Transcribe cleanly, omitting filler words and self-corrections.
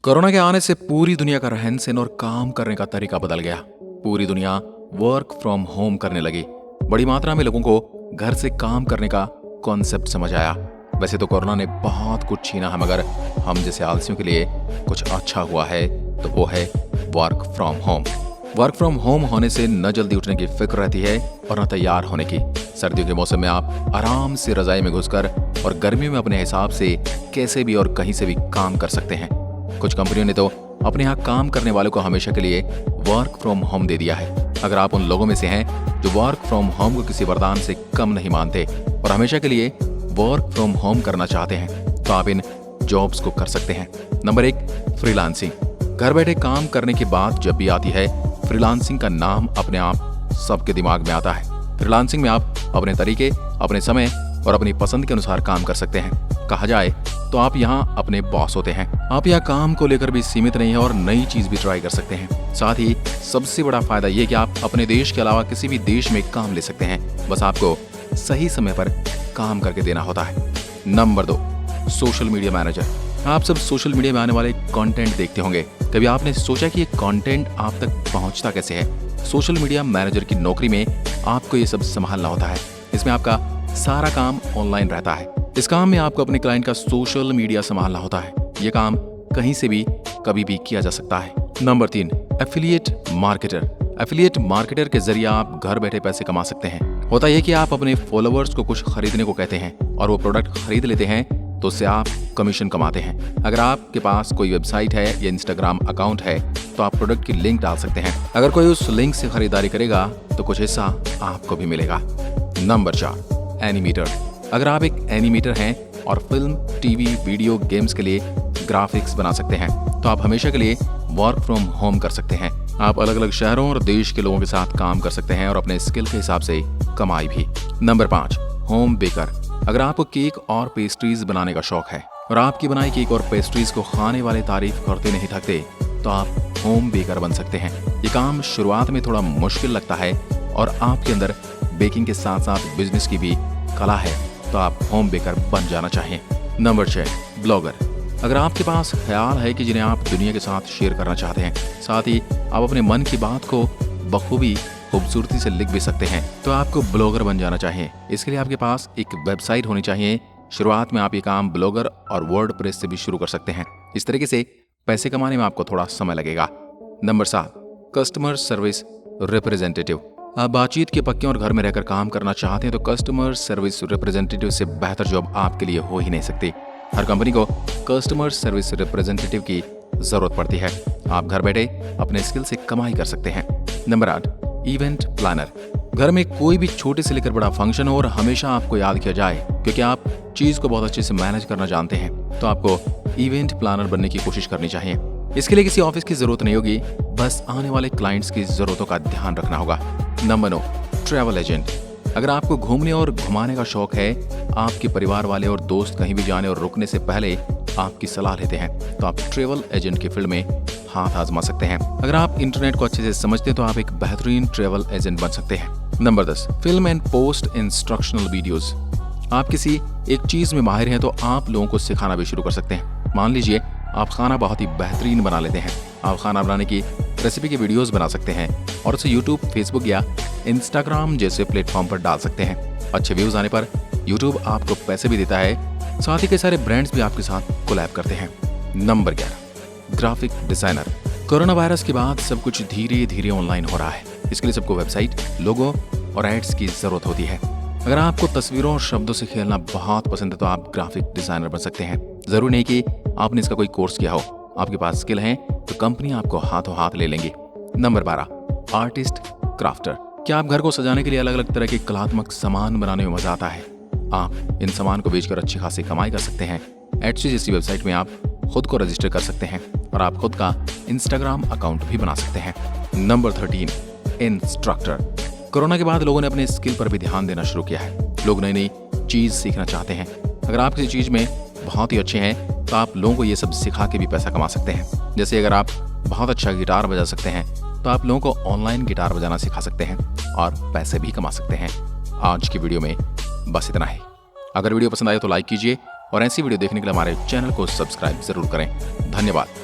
Corona के आने से पूरी दुनिया का रहन सहन और काम करने का तरीका बदल गया। पूरी दुनिया वर्क फ्रॉम होम करने लगी। बड़ी मात्रा में लोगों को घर से काम करने का कॉन्सेप्ट समझ आया। वैसे तो कोरोना ने बहुत कुछ छीना है, मगर हम जैसे आलसियों के लिए कुछ अच्छा हुआ है तो वो है work from home. Work from home होने से न जल्दी उठने की फिक्र रहती है और न तैयार होने की। सर्दियों के मौसम में आप आराम से रजाई में घुसकर और गर्मियों में अपने हिसाब से कैसे भी और कहीं से भी काम कर सकते हैं। कुछ कंपनियों ने तो अपने यहाँ काम करने वालों को हमेशा के लिए वर्क फ्रॉम होम दे दिया है। अगर आप उन लोगों में से हैं जो वर्क फ्रॉम होम को किसी वरदान से कम नहीं मानते और हमेशा के लिए वर्क फ्रॉम होम करना चाहते हैं, तो आप इन जॉब्स को कर सकते हैं। Number 1, freelancing. घर बैठे काम करने की बात जब भी आती है, फ्रीलांसिंग का नाम अपने आप सबके दिमाग में आता है। फ्रीलांसिंग में आप अपने तरीके, अपने समय और अपनी पसंद के अनुसार काम कर सकते हैं। कहा जाए तो आप यहाँ अपने बॉस होते हैं। आप यहाँ काम को लेकर भी सीमित नहीं है और नई चीज भी ट्राई कर सकते हैं। साथ ही सबसे बड़ा फायदा ये कि आप अपने देश के अलावा किसी भी देश में काम ले सकते हैं। बस आपको सही समय पर काम करके देना होता है। Number 2, social media manager. आप सब सोशल मीडिया में आने वाले कंटेंट देखते होंगे। कभी आपने सोचा कि ये कंटेंट आप तक पहुंचता कैसे है? सोशल मीडिया मैनेजर की नौकरी में आपको ये सब संभालना होता है। इसमें आपका सारा काम ऑनलाइन रहता है। इस काम में आपको अपने क्लाइंट का सोशल मीडिया संभालना होता है। ये काम कहीं से भी कभी भी किया जा सकता है। Number 3, affiliate marketer. Affiliate marketer के जरिए आप घर बैठे पैसे कमा सकते हैं। होता यह कि आप अपने फॉलोअर्स को कुछ खरीदने को कहते हैं और वो प्रोडक्ट खरीद लेते हैं, तो उससे आप कमीशन कमाते हैं। अगर आपके पास कोई वेबसाइट है या इंस्टाग्राम अकाउंट है, तो आप प्रोडक्ट की लिंक डाल सकते हैं। अगर कोई उस लिंक से खरीदारी करेगा तो कुछ हिस्सा आपको भी मिलेगा। Number 4, animator. अगर आप एक एनिमेटर हैं और फिल्म, टीवी, वीडियो गेम्स के लिए ग्राफिक्स बना सकते हैं, तो आप हमेशा के लिए वर्क फ्रॉम होम कर सकते हैं। आप अलग अलग शहरों और देश के लोगों के साथ काम कर सकते हैं और अपने स्किल के हिसाब से कमाई भी। Number 5, home baker. अगर आपको केक और पेस्ट्रीज बनाने का शौक है और आपकी बनाई केक और पेस्ट्रीज को खाने वाले तारीफ करते नहीं थकते, तो आप होम बेकर बन सकते हैं। ये काम शुरुआत में थोड़ा मुश्किल लगता है और आपके अंदर बेकिंग के साथ साथ बिजनेस की भी कला है, तो आप होम बेकर बन जाना चाहिए। Number 6, blogger. अगर आपके पास ख्याल है कि जिन्हें आप दुनिया के साथ शेयर करना चाहते हैं, साथ ही आप अपने मन की बात को बखूबी खूबसूरती से लिख भी सकते हैं, तो आपको ब्लॉगर बन जाना चाहिए। इसके लिए आपके पास एक वेबसाइट होनी चाहिए। शुरुआत में आप ये काम ब्लॉगर और वर्डप्रेस से भी शुरू कर सकते हैं। इस तरीके से पैसे कमाने में आपको थोड़ा समय लगेगा। Number 7, customer service representative. आप बातचीत के पक्के और घर में रहकर काम करना चाहते हैं, तो कस्टमर सर्विस रिप्रेजेंटेटिव से बेहतर जॉब आपके लिए हो ही नहीं सकती। हर कंपनी को कस्टमर सर्विस रिप्रेजेंटेटिव की जरूरत पड़ती है। आप घर बैठे अपने स्किल से कमाई कर सकते हैं। Number 8, event planner. घर में कोई भी छोटे से लेकर बड़ा फंक्शन हो और हमेशा आपको याद किया जाए, क्योंकि आप चीज को बहुत अच्छे से मैनेज करना जानते हैं, तो आपको इवेंट प्लानर बनने की कोशिश करनी चाहिए। इसके लिए किसी ऑफिस की जरूरत नहीं होगी, बस आने वाले क्लाइंट्स की जरूरतों का ध्यान रखना होगा। Number 9, travel agent. अगर आपको घूमने और घुमाने का शौक है, आपके परिवार वाले और दोस्त कहीं भी जाने और रुकने से पहले आपकी सलाह लेते हैं, तो आप ट्रैवल एजेंट की फील्ड में हाथ आजमा सकते हैं। अगर आप इंटरनेट को अच्छे से समझते हैं, तो आप एक बेहतरीन ट्रैवल एजेंट बन सकते हैं। Number 10, film and post instructional videos. आप किसी एक चीज में माहिर हैं, तो आप लोगों को सिखाना भी शुरू कर सकते हैं। मान लीजिए आप खाना बहुत ही बेहतरीन बना लेते हैं। आप खाना बनाने की रेसिपी के वीडियोस बना सकते हैं और उसे यूट्यूब, फेसबुक या इंस्टाग्राम जैसे प्लेटफॉर्म पर डाल सकते हैं। अच्छे व्यूज आने पर यूट्यूब आपको पैसे भी देता है। साथ ही कई सारे ब्रांड्स भी आपके साथ कोलैब करते हैं। Number 11, graphic designer. Corona virus के बाद सब कुछ धीरे धीरे ऑनलाइन हो रहा है। इसके लिए सबको वेबसाइट, लोगो और एड्स की जरूरत होती है। अगर आपको तस्वीरों और शब्दों से खेलना बहुत पसंद है, तो आप ग्राफिक डिजाइनर बन सकते हैं। जरूरी नहीं कि आपने इसका कोई कोर्स किया हो। आपके पास स्किल है तो कंपनी आपको हाथों हाथ ले लेंगी। Number 12, artist crafter. क्या आप घर को सजाने के लिए अलग अलग तरह के कलात्मक सामान बनाने में मजा आता है? आप इन सामान को बेचकर अच्छी खासी कमाई कर सकते हैं। एडसी जैसी वेबसाइट में आप खुद को रजिस्टर कर सकते हैं और आप खुद का इंस्टाग्राम अकाउंट भी बना सकते हैं। Number 13, instructor. कोरोना के बाद लोगों ने अपने स्किल पर भी ध्यान देना शुरू किया है। लोग नई नई चीज सीखना चाहते हैं। अगर आप किसी चीज में बहुत ही अच्छे हैं, तो आप लोगों को ये सब सिखा के भी पैसा कमा सकते हैं। जैसे अगर आप बहुत अच्छा गिटार बजा सकते हैं, तो आप लोगों को ऑनलाइन गिटार बजाना सिखा सकते हैं और पैसे भी कमा सकते हैं। आज की वीडियो में बस इतना ही। अगर वीडियो पसंद आए तो लाइक कीजिए और ऐसी वीडियो देखने के लिए हमारे चैनल को सब्सक्राइब जरूर करें। धन्यवाद।